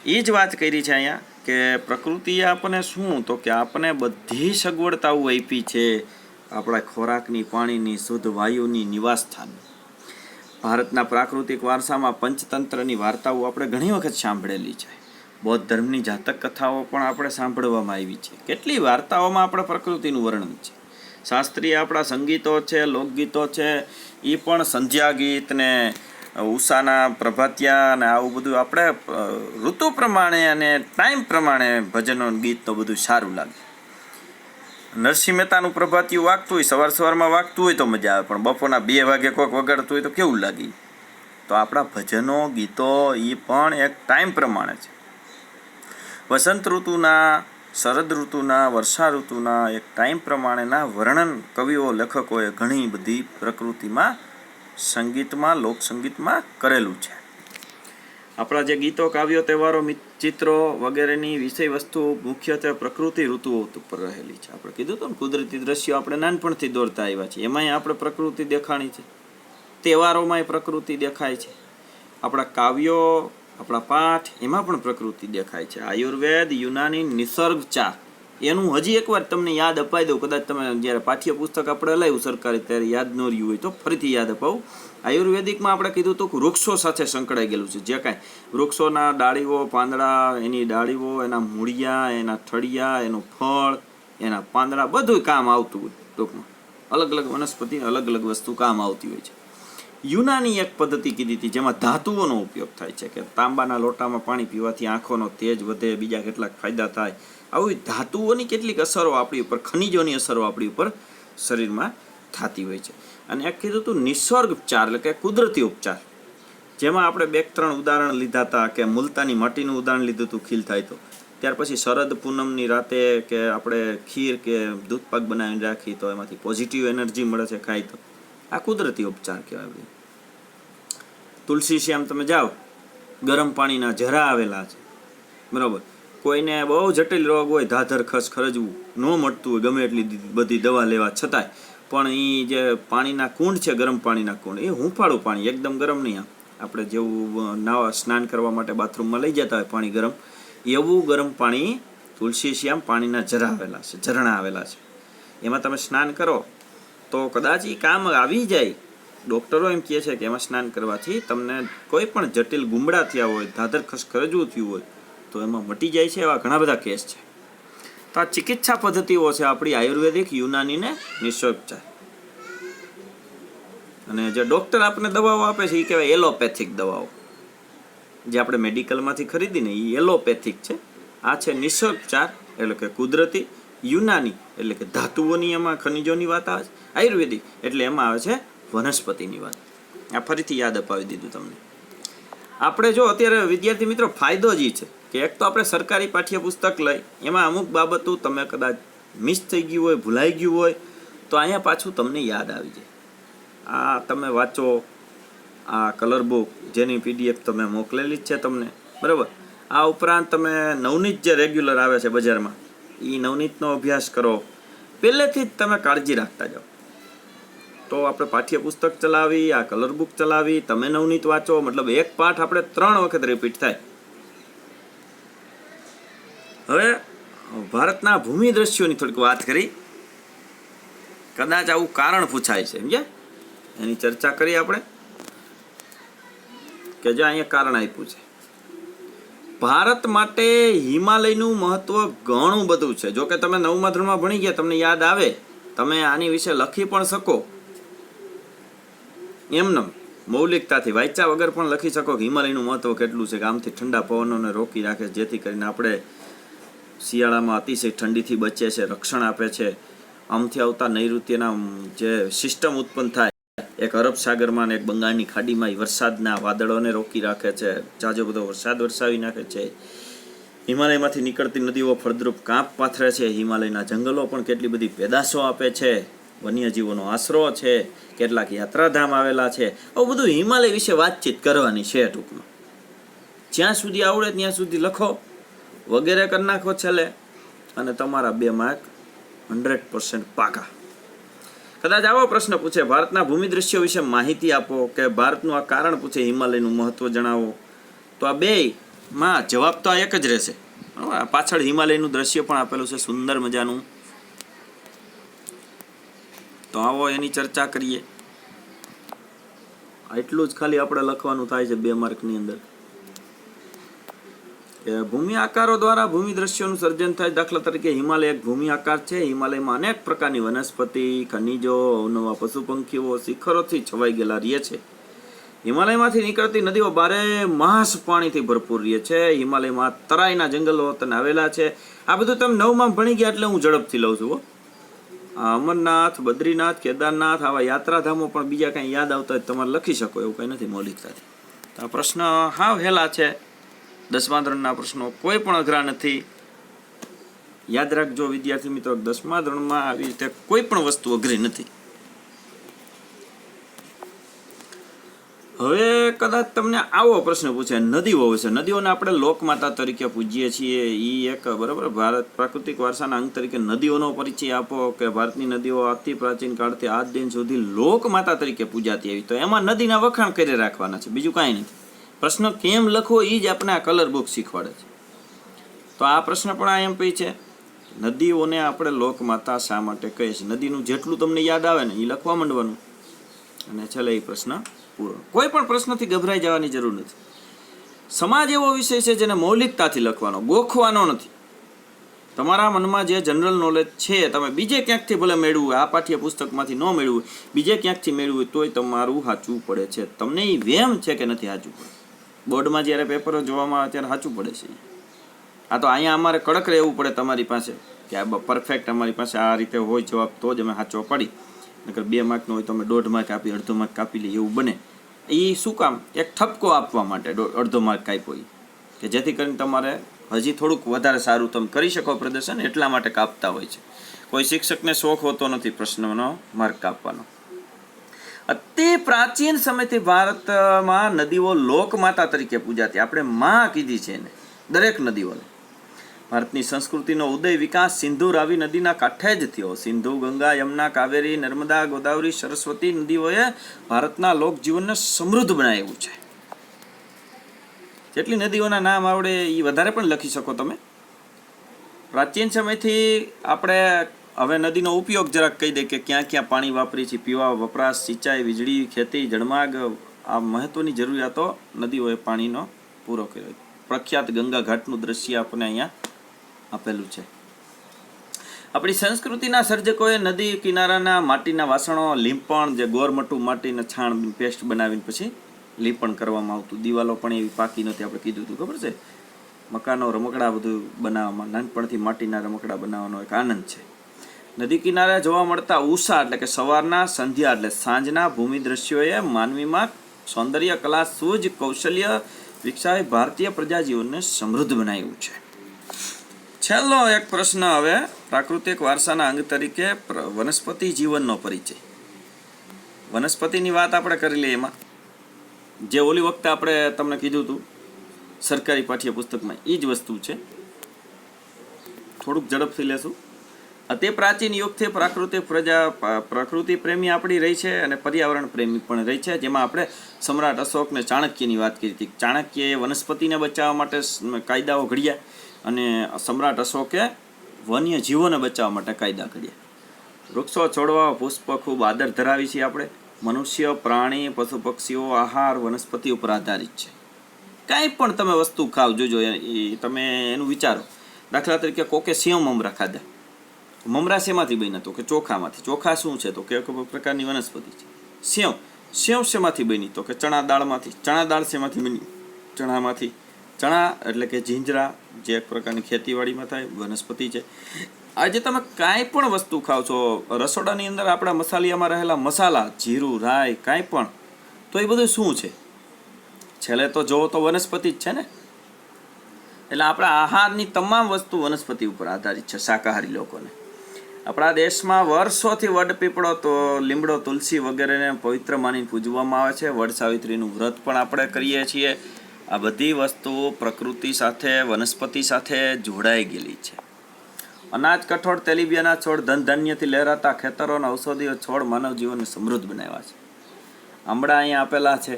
એ જ વાત કરી છે અહીંયા કે પ્રકૃતિએ આપણને શું, તો કે આપણને બધી સગવડતાઓ આપી છે, આપણા ખોરાકની, પાણીની, શુદ્ધ વાયુની, નિવાસસ્થાનની. ભારતના પ્રાકૃતિક વારસામાં પંચતંત્રની વાર્તાઓ આપણે ઘણી વખત સાંભળેલી છે. બૌદ્ધ ધર્મની જાતક કથાઓ પણ આપણે સાંભળવામાં આવી છે. કેટલી વાર્તાઓમાં આપણે પ્રકૃતિનું વર્ણન છે. શાસ્ત્રીય આપણા સંગીતો છે, લોકગીતો છે, એ પણ સંધ્યા ગીત ને ઉષાના પ્રભાતિયા અને આવું બધું આપણે ઋતુ પ્રમાણે અને ટાઈમ પ્રમાણે ભજનો ગીત તો બધું સારું લાગે. નરસિંહ મહેતાનું પ્રભાતિયું વાગતું હોય, સવાર સવારમાં વાગતું હોય તો મજા આવે, પણ બપોરના 2 વાગે કોઈક વગાડતું હોય તો કેવું લાગે. તો આપણા ભજનો, ગીતો એ પણ એક ટાઈમ પ્રમાણે છે. વસંત ઋતુના, શરદ ઋતુના, વર્ષા ઋતુના એક ટાઈમ પ્રમાણેના વર્ણન કવિઓ, લેખકોએ ઘણી બધી પ્રકૃતિમાં, સંગીતમાં, લોકસંગીતમાં કરેલું છે. આપણા જે ગીતો, કાવ્યો, તહેવારો, ચિત્રો વગેરેની વિષય વસ્તુઓ મુખ્યત્વે પ્રકૃતિ ઋતુઓ ઉપર રહેલી છે. આપણે કીધું હતું ને, કુદરતી દ્રશ્યો આપણે નાનપણથી દોરતા આવ્યા છીએ, એમાંય આપણે પ્રકૃતિ દેખાણી છે. તહેવારોમાંય પ્રકૃતિ દેખાય છે. આપણા કાવ્યો, આપણા પાઠ, એમાં પણ પ્રકૃતિ દેખાય છે. આયુર્વેદ, યુનાની, નિસર્ગચાર, એનું હજી એકવાર તમને યાદ અપાઈ દઉં. કદાચ તમે જ્યારે પાઠ્યપુસ્તક આપણે લાવ્યું સરકારી ત્યારે યાદ ન રહ્યું હોય તો ફરીથી યાદ અપાવું. આયુર્વેદિકમાં આપણે કીધું હતું કે વૃક્ષો સાથે સંકળાઈ ગયેલું છે. જે કાંઈ વૃક્ષોના ડાળીઓ, પાંદડા, એની ડાળીઓ, એના મૂળિયા, એના ઠળિયા, એનું ફળ, એના પાંદડા, બધું કામ આવતું હોય. ટૂંકમાં અલગ અલગ વનસ્પતિ, અલગ અલગ વસ્તુ કામ આવતી હોય છે. યુનાની એક પદ્ધતિ કીધી હતી જેમાં ધાતુઓનો ઉપયોગ થાય છે, કે તાંબાના લોટામાં પાણી પીવાથી આંખોનો તેજ વધે, બીજા કેટલાક ફાયદા થાય. આવી ધાતુઓની કેટલીક અસરો આપણી ઉપર, ખનિજોની અસરો આપણી ઉપર શરીરમાં થતી હોય છે. અને એક કીધું હતું નિસર્ગ ઉપચાર, એટલે કે કુદરતી ઉપચાર, જેમાં આપણે 2-3 ઉદાહરણ લીધા હતા. કે મુલતાની માટીનું ઉદાહરણ લીધું હતું, ખીલ થાય તો. ત્યાર પછી શરદ પૂનમની રાતે કે આપણે ખીર કે દૂધ પાક બનાવીને રાખી તો એમાંથી પોઝિટિવ એનર્જી મળે છે ખાય તો. આ કુદરતી ઉપચાર કહેવાય. તુલસી શ્યામ તમે જાઓ, ગરમ પાણીના ઝરા આવેલા છે, બરાબર. કોઈને બહુ જટિલ રોગ હોય, ધાધર ખસ ખરજવું ન મળતું હોય, ગમે એટલી બધી દવા લેવા છતાંય, પણ એ જે પાણીના કુંડ છે, ગરમ પાણીના કુંડ, એ હુંફાળું પાણી, એકદમ ગરમ નહીં. આપણે જેવું નાવા સ્નાન કરવા માટે બાથરૂમમાં લઈ જતા હોય પાણી ગરમ, એવું ગરમ પાણી તુલસી શ્યામ પાણીના ઝરા આવેલા છે, ઝરણા આવેલા છે. એમાં તમે સ્નાન કરો તો કદાચ એ કામ આવી જાય. ડૉક્ટરો એમ કહે છે કે એમાં સ્નાન કરવાથી તમને કોઈ પણ જટિલ ગુમડા થયા હોય, ધાધર ખસ ખરજવું થયું હોય તો એમાં મટી જાય છે. એવા ઘણા બધા કેસ છે. તો આ ચિકિત્સા પદ્ધતિઓ છે આપણી આયુર્વેદિક, યુનાની ને નિસર્ગચાર. અને જે ડૉક્ટર આપણને દવાઓ આપે છે એ કહેવાય એલોપેથિક દવાઓ. જે આપણે મેડિકલમાંથી ખરીદીને એ એલોપેથિક છે. આ છે નિસર્ગોપચાર એટલે કે કુદરતી. યુનાની એટલે કે ધાતુઓની, એમાં ખનિજોની વાત આવે છે. આયુર્વેદિક એટલે એમાં આવે છે વનસ્પતિની વાત. આ ફરીથી યાદ અપાવી દીધું તમને. આપણે જો અત્યારે વિદ્યાર્થી મિત્રો ફાયદો જ છે કે એક તો આપણે સરકારી પાઠ્યપુસ્તક લઈ, એમાં અમુક બાબતો તમે કદાચ મિસ થઈ ગયું હોય, ભૂલાઈ ગયું હોય, તો અહીંયા પાછું તમને યાદ આવી જાય. આ તમે વાંચો, આ કલર બુક જેની PDF તમે મોકલેલી જ છે તમને, બરાબર. આ ઉપરાંત તમે નવનીત જે રેગ્યુલર આવે છે બજારમાં, એ નવનીતનો અભ્યાસ કરો. પહેલેથી જ તમે કાળજી રાખતા જાઓ. તો આપણે પાઠ્યપુસ્તક ચલાવી, આ કલર બુક ચલાવી, તમે નવનીત વાંચો, મતલબ એક પાઠ આપણે 3 વખત રિપીટ થાય. હવે ભારતના ભૂમિ દ્રશ્યોની થોડીક વાત કરી. કદાચ આવું કારણ પૂછાય છે, સમજ્યા? એની ચર્ચા કરી આપણે કે જો અહીંયા કારણ આપ્યું છે. ભારત માટે હિમાલયનું મહત્વ ઘણું બધું છે. જો કે તમે 9મા ધોરણમાં ભણી ગયા, તમને યાદ આવે, તમે આની વિશે લખી પણ શકો, એમનેમ મૌલિકતાથી વાંચ્યા વગર પણ લખી શકો કે હિમાલયનું મહત્વ કેટલું છે, કે આમથી ઠંડા પવનોને રોકી રાખે, જેથી કરીને આપણે શિયાળામાં અતિશય ઠંડીથી બચે છે, રક્ષણ આપે છે. આમથી આવતા નૈઋત્યના જે સિસ્ટમ ઉત્પન્ન થાય, એક અરબ સાગરમાં ને એક બંગાળની ખાડીમાં, એ વરસાદના વાદળોને રોકી રાખે છે, જાજો બધો વરસાદ વરસાવી નાખે છે. હિમાલયમાંથી નીકળતી નદીઓ ફળદ્રુપ કાંપ પાથરે છે. હિમાલયના જંગલો પણ કેટલી બધી પેદાશો આપે છે, વન્યજીવોનો આશરો છે, કેટલાક યાત્રાધામ આવેલા છે. આવું બધું હિમાલય વિશે વાતચીત કરવાની છે ટૂંકમાં. જ્યાં સુધી આવડે ત્યાં સુધી લખો, વગેરે કરી નાખો છેલ્લે, અને તમારા 2 માર્ક 100% પાકા. કદાચ આવો પ્રશ્ન પૂછે, ભારતના ભૂમિ દ્રશ્યો વિશે માહિતી આપો, કે ભારતનું આ કારણ પૂછે, હિમાલયનું મહત્વ જણાવો, તો આ બેયમાં જવાબ તો આ એક જ રહેશે. પાછળ હિમાલયનું દ્રશ્ય પણ આપેલું છે સુંદર મજાનું. તો આવો એની ચર્ચા કરીએ. એટલું જ ખાલી આપણે લખવાનું થાય છે 2 માર્કની અંદર, કે ભૂમિ આકારો દ્વારા ભૂમિ દ્રશ્યોનું સર્જન થાય. દાખલા તરીકે હિમાલય એક ભૂમિ આકાર છે. હિમાલયમાં અનેક પ્રકારની વનસ્પતિ, ખનિજો, અવનવા પશુ પંખીઓ શિખરોથી છવાઈ ગયેલા રહે છે. હિમાલયમાંથી નીકળતી નદીઓ 12 માસ પાણીથી ભરપૂર રહે છે. હિમાલયમાં તરાઈના જંગલો તને આવેલા છે. આ બધું તમે 9માં ભણી ગયા એટલે હું ઝડપથી લઉં છું. અમરનાથ, બદ્રીનાથ, કેદારનાથ, આવા યાત્રાધામો પણ બીજા કંઈ યાદ આવતા હોય તમારે લખી શકો, એવું કંઈ નથી મૌલિકતાથી. તો આ પ્રશ્ન હાવ હેલા છે. 10મા ધોરણના પ્રશ્નો કોઈ પણ અઘરા નથી. યાદ રાખજો વિદ્યાર્થી મિત્રો, 10મા ધોરણમાં આવી રીતે કોઈ પણ વસ્તુ અઘરી નથી. હવે કદાચ તમને આવો પ્રશ્ન પૂછે નદીઓ વિશે. નદીઓને આપણે લોકમાતા તરીકે પૂજીએ છીએ, એ એક બરાબર. ભારત પ્રાકૃતિક વારસાના અંગ તરીકે નદીઓનો પરિચય આપો, કે ભારતની નદીઓ અતિ પ્રાચીન કાળથી આજ દિન સુધી લોકમાતા તરીકે પૂજાતી આવી. તો એમાં નદીના વખાણ કરી રાખવાના છે, બીજું કાંઈ નથી. પ્રશ્ન કેમ લખવો એ જ આપણે આ કલર બુક શીખવાડે છે. તો આ પ્રશ્ન પણ આ MP છે. નદીઓને આપણે લોકમાતા શા માટે કહીએ છીએ? નદીનું જેટલું તમને યાદ આવે ને એ લખવા માંડવાનું, અને છેલ્લે એ પ્રશ્ન પૂરો. કોઈ પણ પ્રશ્નથી ગભરાઈ જવાની જરૂર નથી. સમાજ એવો વિષય છે જેને મૌલિકતાથી લખવાનો, ગોખવાનો નથી. તમારા મનમાં જે જનરલ નોલેજ છે, તમે બીજે ક્યાંકથી ભલે મેળવું, આ પાઠ્યપુસ્તકમાંથી ન મેળવું, બીજે ક્યાંકથી મેળવું, તોય તમારું સાચું પડે છે. તમને એ વેમ છે કે નથી સાચું પડે. બોર્ડમાં જ્યારે પેપરો જોવામાં આવે ત્યારે સાચું પડે છે. આ તો અહીંયા અમારે કડક રહેવું પડે તમારી પાસે, કે આ પરફેક્ટ અમારી પાસે આ રીતે હોય જવાબ, તો જ અમે સાચો પડી. નકર 2 માર્કનો હોય તો અમે 1.5 માર્ક આપી, અડધો માર્ક કાપી લઈએ, એવું બને. એ શું કામ? એક ઠપકો આપવા માટે અડધો માર્ક કાપ્યો, કે જેથી કરીને તમારે હજી થોડુંક વધારે સારું તમે કરી શકો પ્રદર્શન, એટલા માટે કાપતા હોય છે. કોઈ શિક્ષકને શોખ હોતો નથી પ્રશ્નનો માર્ક કાપવાનો. અતિ પ્રાચીન સમયથી ભારતમાં નદીઓ લોકમાતા તરીકે પૂજાતી. આપણે માં કીધી છે એને, દરેક નદીઓને. ભારતની સંસ્કૃતિનો ઉદય વિકાસ સિંધુ રાવી નદીના કાંઠે જ થયો. સિંધુ, ગંગા, યમુના, કાવેરી, નર્મદા, ગોદાવરી, સરસ્વતી નદીઓએ ભારતના લોકજીવનને સમૃદ્ધ બનાવ્યું છે. જેટલી નદીઓના નામ આવડે એ વધારે પણ લખી શકો તમે. પ્રાચીન સમયથી આપણે હવે નદીનો ઉપયોગ જરાક કહી દે, કે ક્યાં ક્યાં પાણી વાપરી છે. પીવા, વપરાશ, સિંચાઈ, વીજળી, ખેતી, જળમાર્ગ, આ મહત્વની જરૂરિયાતો નદીઓએ પાણીનો પૂરો કર્યો. પ્રખ્યાત ગંગા ઘાટનું દ્રશ્ય આપણે અહીંયા આપેલું છે. આપણી સંસ્કૃતિના સર્જકોએ નદી કિનારાના માટીના વાસણો, લીંપણ, જે ગોરમટું માટીને છાણ પેસ્ટ બનાવીને પછી લીપણ કરવામાં આવતું, દિવાલો પણ એવી પાકી નહોતી. આપણે કીધું હતું, ખબર છે? મકાનો, રમકડા બધું બનાવવામાં, નાનપણથી માટીના રમકડા બનાવવાનો એક આનંદ છે. નદી કિનારે જોવા મળતા ઉષા એટલે કે સવારના, સંધ્યા એટલે સાંજના ભૂમિ દ્રશ્યોએ માનવીમાં સૌંદર્ય, કલા, સૂઝ, કૌશલ્ય વિકસાવી ભારતીય પ્રજાજીવનને સમૃદ્ધ બનાવ્યું છે. છેલ્લો એક પ્રશ્ન હવે, પ્રાકૃતિક વારસાના અંગ તરીકે વનસ્પતિ જીવનનો પરિચય. વનસ્પતિની વાત આપણે કરી લઈએ. એમાં જે ઓલી વખતે આપણે તમને કીધું હતું સરકારી પાઠ્યપુસ્તકમાં, એ જ વસ્તુ છે. થોડુંક ઝડપથી લેશું. અતિ પ્રાચીન યુગથી પ્રકૃતિ પ્રેમી આપણી રહી છે અને પર્યાવરણ પ્રેમી પણ રહી છે. જેમાં આપણે સમ્રાટ અશોક ને ચાણક્યની વાત કરી હતી. ચાણક્યએ વનસ્પતિને બચાવવા માટે કાયદાઓ ઘડ્યા અને સમ્રાટ અશોકે વન્ય જીવોને બચાવવા માટે કાયદા ઘડ્યા. વૃક્ષો, છોડવા, પુષ્પ ખૂબ આદર ધરાવી છીએ આપણે. મનુષ્ય, પ્રાણી, પશુ પક્ષીઓ આહાર વનસ્પતિ ઉપર આધારિત છે. કાંઈ પણ તમે વસ્તુ ખાવ, જોજો એ તમે એનું વિચારો. દાખલા તરીકે કોકે સેવ મમરા ખાધા. મમરા શેમાંથી બન્યા? તો કે ચોખામાંથી. ચોખા શું છે? તો કે એક પ્રકારની વનસ્પતિ છે. સેવ શેમાંથી બની? તો કે ચણા દાળમાંથી. ચણા દાળ શેમાંથી બની? ચણામાંથી. ચણા એટલે કે જીંજરા, જે એક પ્રકારની ખેતીવાડીમાં થાય, વનસ્પતિ છે. આજે તમે કાંઈ પણ વસ્તુ ખાવ છો, રસોડાની અંદર આપણા મસાલિયામાં રહેલા મસાલા, જીરું, રાઈ, કાંઈ પણ, તો એ બધું શું છે? છેલ્લે તો જોવો તો વનસ્પતિ જ છે ને. એટલે આપણા આહારની તમામ વસ્તુ વનસ્પતિ ઉપર આધારિત છે. શાકાહારી લોકોને આપણા દેશમાં વર્ષોથી વડપીપળો, તો લીમડો, તુલસી વગેરેને પવિત્ર માની પૂજવામાં આવે છે. વડ સાવિત્રીનું વ્રત પણ આપણે કરીએ છીએ. આ બધી વસ્તુઓ પ્રકૃતિ સાથે, વનસ્પતિ સાથે જોડાઈ ગયેલી છે. અનાજ, કઠોળ, તેલીબિયાના છોડ, ધન ધાન્યથી લહેરાતા ખેતરો અને ઔષધીય છોડ માનવ જીવનને સમૃદ્ધ બનાવ્યા છે. આંબળા અહીંયા આપેલા છે,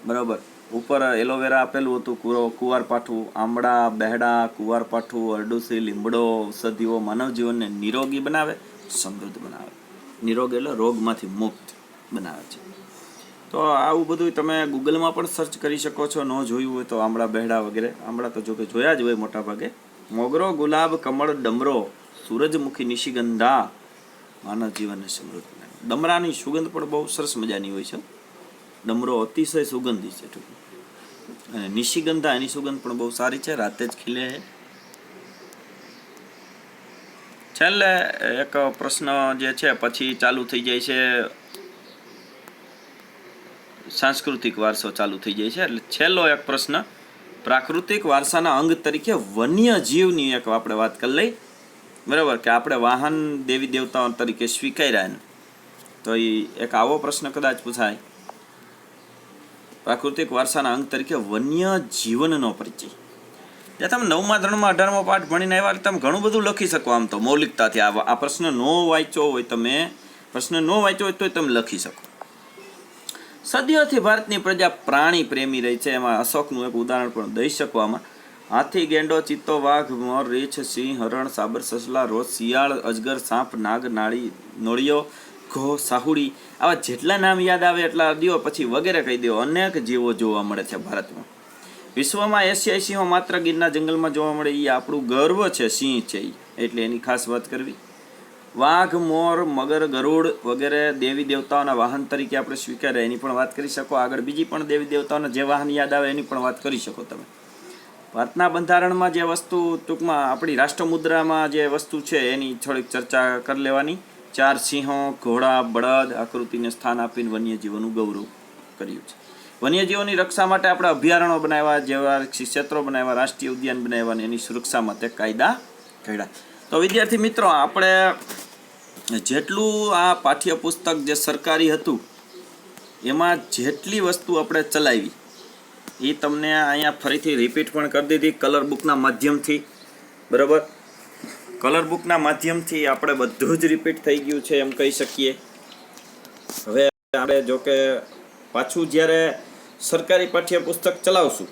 બરાબર. ઉપર એલોવેરા આપેલું હતું, કુવારપાઠું, આંબળા, બહેડા, કુવારપાઠું, અરડુસી, લીમડો, ઔષધિઓ માનવ જીવનને નિરોગી બનાવે, સમૃદ્ધ બનાવે. નિરોગ એટલે રોગમાંથી મુક્ત બનાવે છે. તો આવું બધું તમે ગૂગલમાં પણ સર્ચ કરી શકો છો. ન જોયું હોય તો આંબળા, બહેડા વગેરે. આંબળા તો જોકે જોયા જ હોય મોટા ભાગે. મોગરો, ગુલાબ, કમળ, ડમરો, સૂરજમુખી, નિશિગંધા માનવ જીવનને સમૃદ્ધ બનાવે. ડમરાની સુગંધ પણ બહુ સરસ મજાની હોય છે. ડમરો અતિશય સુગંધી છે. અને નિશિગંધા, એની સુગંધ પણ બહુ સારી છે, રાતે જ ખીલે છે. છેલ્લે એક પ્રશ્ન જે છે, પછી ચાલુ થઈ જાય છે સાંસ્કૃતિક વારસો ચાલુ થઈ જાય છે. એટલે છેલ્લો એક પ્રશ્ન, પ્રાકૃતિક વારસાના અંગ તરીકે વન્ય જીવની એક આપણે વાત કરી લઈ, બરાબર, કે આપણે વાહન દેવી દેવતાઓ તરીકે સ્વીકાર્યા. તો એ એક આવો પ્રશ્ન કદાચ પૂછાય, પ્રાકૃતિક વારસાના અંગ તરીકે વન્ય જીવનનો પરિચય. ત્યાં તમે 9મા ધોરણમાં 18મો પાઠ ભણીને આવ્યા, તમે ઘણું બધું લખી શકો આમ તો મૌલિકતાથી. આ પ્રશ્ન ન વાંચ્યો હોય, તો તમે લખી શકો. સદીઓથી ભારતની પ્રજા પ્રાણી પ્રેમી રહી છે. એમાં અશોકનું એક ઉદાહરણ પણ દઈ શકવામાં. હાથી, ગેંડો, ચિત્તો, વાઘ, મોર, રીંછ, સિંહ, હરણ, સાબર, સસલા, રોજ, શિયાળ, અજગર, સાપ, નાગ, નોળિયો, ઘો, સાહુડી, આવા જેટલા નામ યાદ આવે એટલા દો, પછી વગેરે કહી દો. અનેક જીવો જોવા મળે છે ભારતમાં. વિશ્વમાં એશિયાઈ સિંહો માત્ર ગીરના જંગલમાં જોવા મળે, એ આપણું ગર્વ છે. સિંહ છે એટલે એની ખાસ વાત કરવી. વાઘ, મોર, મગર, ગરુડ વગેરે દેવી દેવતાઓના વાહન તરીકે આપણે સ્વીકાર્યા, એની પણ વાત કરી શકો. આગળ બીજી પણ દેવી દેવતાઓના જે વાહન યાદ આવે એની પણ વાત કરી શકો તમે. ભારતના બંધારણમાં જે વસ્તુ, ટૂંકમાં આપણી રાષ્ટ્રમુદ્રામાં જે વસ્તુ છે એની થોડીક ચર્ચા કરી લેવાની. 4 સિંહો, ઘોડા, બળદ આકૃતિને સ્થાન આપીને વન્યજીવોનું ગૌરવ કર્યું છે. વન્યજીવોની રક્ષા માટે આપણે અભયારણ્યો બનાવ્યા, જેવા ક્ષેત્રો બનાવ્યા, રાષ્ટ્રીય ઉદ્યાન બનાવ્યા અને એની સુરક્ષા માટે કાયદા ઘડ્યા. તો વિદ્યાર્થી મિત્રો, આપણે જેટલું આ પાઠ્યપુસ્તક જે સરકારી હતું એમાં જેટલી વસ્તુ આપણે ચલાવી એ તમને અહીંયા ફરીથી રિપીટ પણ કરી દીધી કલર બુકના માધ્યમથી, બરાબર. કલર બુકના માધ્યમથી આપણે બધું જ રિપીટ થઈ ગયું છે એમ કહી શકીએ. હવે આપણે જોકે પાછું જ્યારે સરકારી પાઠ્યપુસ્તક ચલાવશું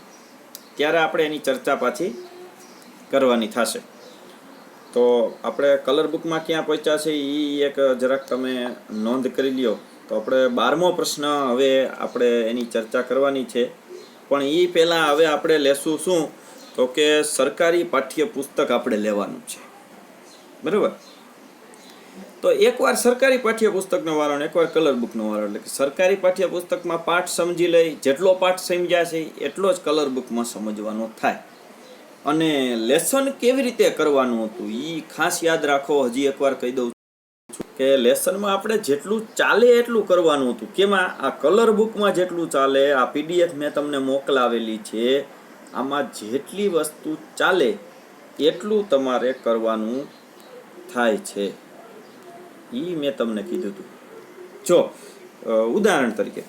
ત્યારે આપણે એની ચર્ચા પાછી કરવાની થશે. તો આપણે કલર બુકમાં ક્યાં પહોંચ્યા છે એ એક જરાક તમે નોંધ કરી લ્યો. તો આપણે 12મો પ્રશ્ન હવે આપણે એની ચર્ચા કરવાની છે. પણ એ પહેલાં હવે આપણે લેશું શું, તો કે સરકારી પાઠ્યપુસ્તક આપણે લેવાનું છે, બરાબર. તો એકવાર સરકારી પાઠ્યપુસ્તકનો વારો ને એકવાર કલર બુકનો વારો. એટલે કે સરકારી પાઠ્યપુસ્તકમાં પાઠ સમજી લઈ, જેટલો પાઠ સમજ્યા છે એટલો જ કલર બુકમાં સમજવાનો થાય. અને લેસન કેવી રીતે કરવાનું હતું એ ખાસ યાદ રાખો. હજી એકવાર કહી દઉં કે લેસનમાં આપણે જેટલું ચાલે એટલું કરવાનું હતું. કેમાં? આ કલર બુકમાં જેટલું ચાલે, આ પીડીએફ મેં તમને મોકલાવેલી છે, આમાં જેટલી વસ્તુ ચાલે એટલું તમારે કરવાનું થાય છે. એ મેં તમને કીધું હતું. જો ઉદાહરણ તરીકે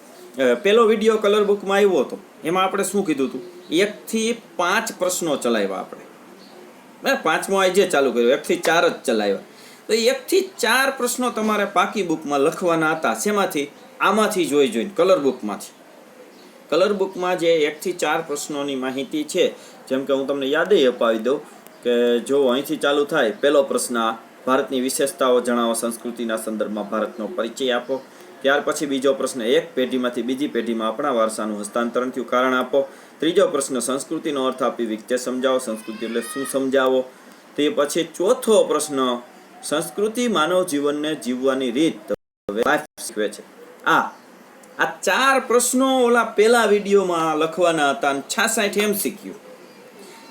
પેલો વિડીયો કલર બુકમાં આવ્યો હતો, એમાં આપણે શું કીધું હતું? 1 થી 5 પ્રશ્નો ચલાવ્યા આપણે. પાંચમો આજે ચાલુ કર્યો, 1 થી 4 જ ચલાવ્યા. તો 1 થી 4 પ્રશ્નો તમારે પાકી બુકમાં લખવાના હતા. શેમાંથી? આમાંથી જોઈને કલર બુકમાંથી. કલર બુકમાં જે 1 થી 4 પ્રશ્નોની માહિતી છે, જેમ કે હું તમને યાદ અપાવી દઉં કે જો અહીંથી ચાલુ થાય. પહેલો પ્રશ્ન, ભારતની વિશેષતાઓ જણાવો, સંસ્કૃતિના સંદર્ભમાં ભારતનો પરિચય આપો. ત્યાર પછી બીજો પ્રશ્ન, એક પેઢીમાંથી બીજી પેઢીમાં આપણા વારસાનું હસ્તાંતરણ થયું, કારણ આપો. ત્રીજો પ્રશ્ન, સંસ્કૃતિનો અર્થ આપી વિગતે સમજાવો, સંસ્કૃતિ એટલે શું સમજાવો. તે પછી ચોથો પ્રશ્ન, સંસ્કૃતિ માનવ જીવનને જીવવાની રીત શીખવે છે. આ 4 પ્રશ્નો ઓલા પેલા વિડીયોમાં લખવાના હતા. 66 MCQ.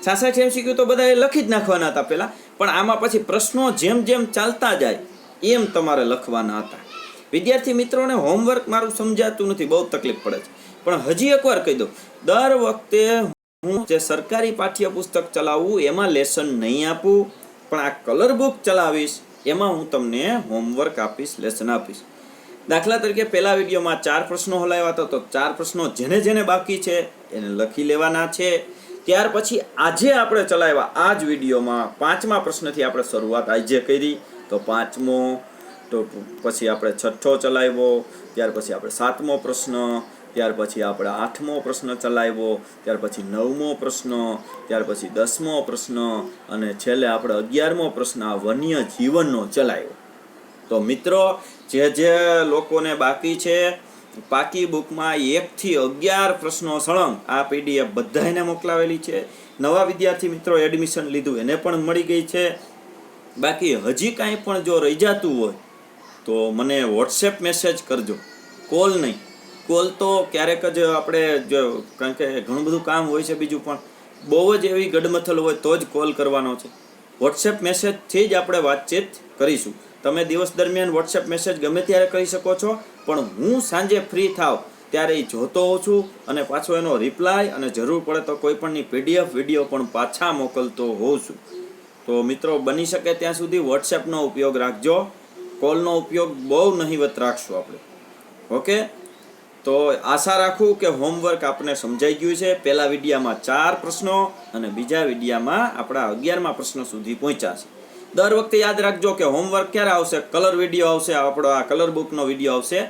66 MCQ તો બધા લખી જ નાખવાના હતા પેલા, પણ આમાં પછી પ્રશ્નો જેમ જેમ ચાલતા જાય એમ તમારે લખવાના હતા. વિદ્યાર્થી મિત્રોને હોમવર્ક મારું સમજાતું નથી, બહુ તકલીફ પડે છે. પણ હજી એકવાર કહી દઉં, દર વખતે હું જે સરકારી પાઠ્યપુસ્તક ચલાવું એમાં લેસન નહીં આપું, પણ આ કલર બુક ચલાવીશ એમાં હું તમને હોમવર્ક આપીશ, લેસન આપીશ. દાખલા તરીકે પહેલા વિડીયોમાં 4 પ્રશ્નો હલાવ્યા હતા, તો 4 પ્રશ્નો જેને બાકી છે એને લખી લેવાના છે. ત્યાર પછી આજે આપણે ચલાવ્યા આ જ વિડીયોમાં 5મા પ્રશ્નથી આપણે શરૂઆત આજે કરી, તો 5મો, તો પછી આપણે 6થો ચલાવ્યો, ત્યાર પછી આપણે 7મો પ્રશ્ન, ત્યાર પછી આપણે 8મો પ્રશ્ન ચલાવ્યો, ત્યાર પછી 9મો પ્રશ્ન, ત્યાર પછી 10મો પ્રશ્ન, અને છેલ્લે આપણે 11મો પ્રશ્ન આ વન્ય જીવનનો ચલાવ્યો. તો મિત્રો, જે લોકોને બાકી છે પાકી બુકમાં 1 થી 11 પ્રશ્નો સળંગ આ પીડીએફ બધાને મોકલાવેલી છે. નવા વિદ્યાર્થી મિત્રો એડમિશન લીધું એને પણ મળી ગઈ છે. બાકી હજી કાંઈ પણ જો રહી જતું હોય તો મને વોટ્સએપ મેસેજ કરજો, કોલ નહીં. કોલ તો ક્યારેક જ આપણે જો, કારણ કે ઘણું બધું કામ હોય છે, બીજું પણ બહુ જ એવી ગડમથલ હોય તો જ કોલ કરવાનો છે. વોટ્સએપ મેસેજથી જ આપણે વાતચીત કરીશું. તમે દિવસ દરમિયાન વોટ્સએપ મેસેજ ગમે ત્યારે કરી શકો છો, પણ હું સાંજે ફ્રી થાવ ત્યારે એ જોતો હોઉં છું અને પાછો એનો રિપ્લાય અને જરૂર પડે તો કોઈ પણની પીડીએફ વિડીયો પણ પાછા મોકલતો હોઉં છું. તો મિત્રો, બની શકે ત્યાં સુધી વોટ્સએપનો ઉપયોગ રાખજો, કોલનો ઉપયોગ બહુ નહિવત રાખશું આપણે. ઓકે, તો આશા રાખું કે હોમવર્ક આપને સમજાઈ ગયું છે. પહેલા વિડીયામાં 4 પ્રશ્નો અને બીજા વિડીયામાં આપણા 11મા પ્રશ્ન સુધી પહોંચ્યા છે. દર વખતે યાદ રાખજો કે હોમવર્ક ક્યારે આવશે? કલર વિડીયો આવશે, આપણો આ કલર બુકનો વિડીયો આવશે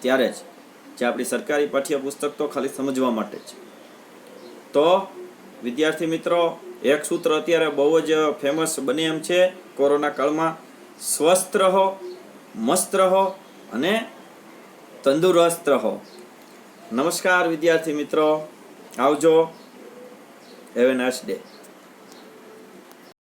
ત્યારે જ. જે આપણી સરકારી પાઠ્યપુસ્તક તો ખાલી સમજવા માટે જ. તો વિદ્યાર્થી મિત્રો, એક સૂત્ર અત્યારે બહુ જ ફેમસ બને એમ છે કોરોના કાળમાં, સ્વસ્થ રહો, મસ્ત રહો અને તંદુરસ્ત રહો. નમસ્કાર વિદ્યાર્થી મિત્રો, આવજો. Have a nice day.